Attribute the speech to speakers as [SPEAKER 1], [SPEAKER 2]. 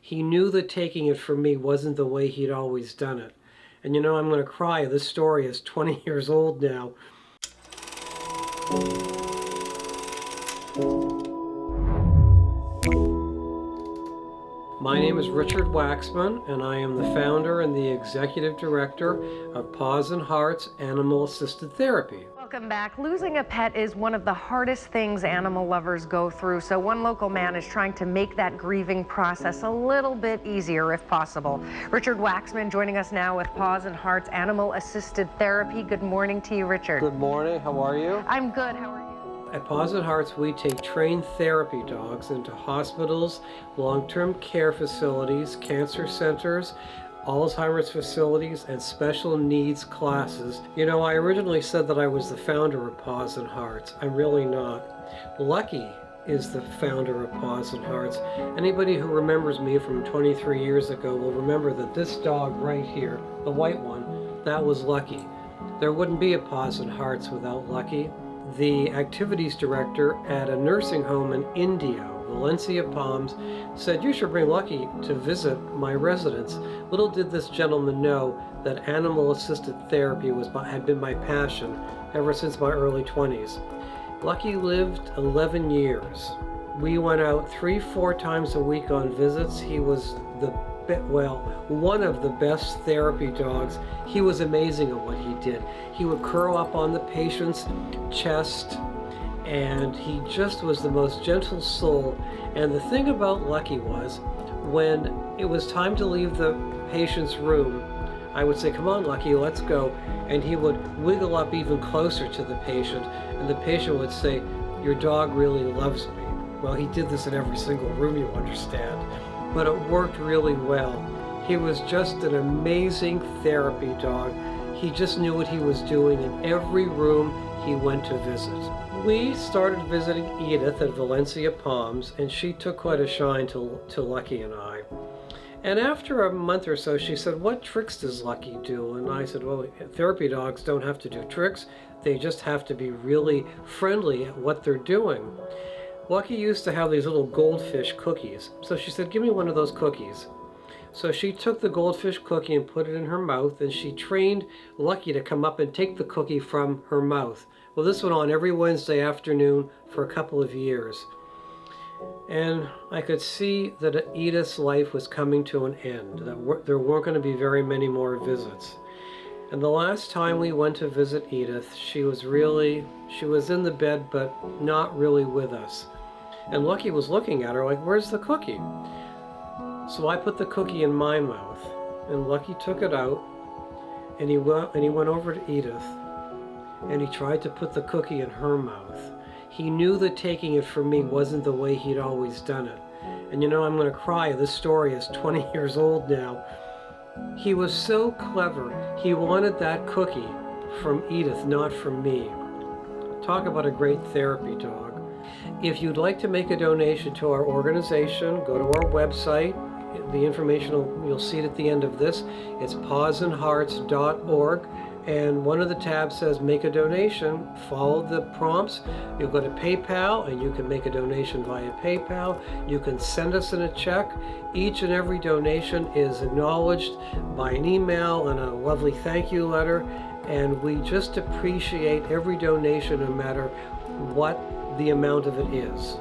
[SPEAKER 1] He knew that taking it from me wasn't the way he'd always done it. And you know, I'm going to cry. This story is 20 years old now. My name is Richard Waxman, and I am the founder and the executive director of Paws Hearts Animal Assisted Therapy.
[SPEAKER 2] Welcome back. Losing a pet is one of the hardest things animal lovers go through, so one local man is trying to make that grieving process a little bit easier if possible. Richard Waxman joining us now with Paws Hearts Animal Assisted Therapy. Good morning to you, Richard.
[SPEAKER 1] Good morning. How are you?
[SPEAKER 2] I'm good. How are you?
[SPEAKER 1] At Paws Hearts, we take trained therapy dogs into hospitals, long-term care facilities, cancer centers, Alzheimer's facilities, and special needs classes. You know, I originally said that I was the founder of Paws Hearts. I'm really not. Lucky is the founder of Paws Hearts. Anybody who remembers me from 23 years ago will remember that this dog right here, the white one, that was Lucky. There wouldn't be a Paws Hearts without Lucky. The activities director at a nursing home in India, Valencia Palms, said, "You should bring Lucky to visit my residence." Little did this gentleman know that animal-assisted therapy had been my passion ever since my early 20s. Lucky lived 11 years. We went out 3-4 times a week on visits. He was one of the best therapy dogs. He was amazing at what he did. He would curl up on the patient's chest, and he just was the most gentle soul. And the thing about Lucky was, when it was time to leave the patient's room, I would say, "Come on, Lucky, let's go." And he would wiggle up even closer to the patient, and the patient would say, "Your dog really loves me." Well, he did this in every single room, you understand. But it worked really well. He was just an amazing therapy dog. He just knew what he was doing in every room he went to visit. We started visiting Edith at Valencia Palms, and she took quite a shine to Lucky and I. And after a month or so, she said, "What tricks does Lucky do?" And I said, "Well, therapy dogs don't have to do tricks. They just have to be really friendly at what they're doing." Lucky used to have these little goldfish cookies. So she said, "Give me one of those cookies." So she took the goldfish cookie and put it in her mouth, and she trained Lucky to come up and take the cookie from her mouth. Well, this went on every Wednesday afternoon for a couple of years. And I could see that Edith's life was coming to an end, that there weren't going to be very many more visits. And the last time we went to visit Edith, she was in the bed, but not really with us. And Lucky was looking at her like, "Where's the cookie?" So I put the cookie in my mouth, and Lucky took it out, and he went over to Edith, and he tried to put the cookie in her mouth. He knew that taking it from me wasn't the way he'd always done it. And you know, I'm going to cry. This story is 20 years old now. He was so clever. He wanted that cookie from Edith, not from me. Talk about a great therapy dog. If you'd like to make a donation to our organization, go to our website. The information you'll see it at the end of this. It's pawsandhearts.org, and one of the tabs says make a donation. Follow the prompts. You'll go to PayPal, and you can make a donation via PayPal. You can send us in a check. Each and every donation is acknowledged by an email and a lovely thank you letter, and we just appreciate every donation no matter what the amount of it is.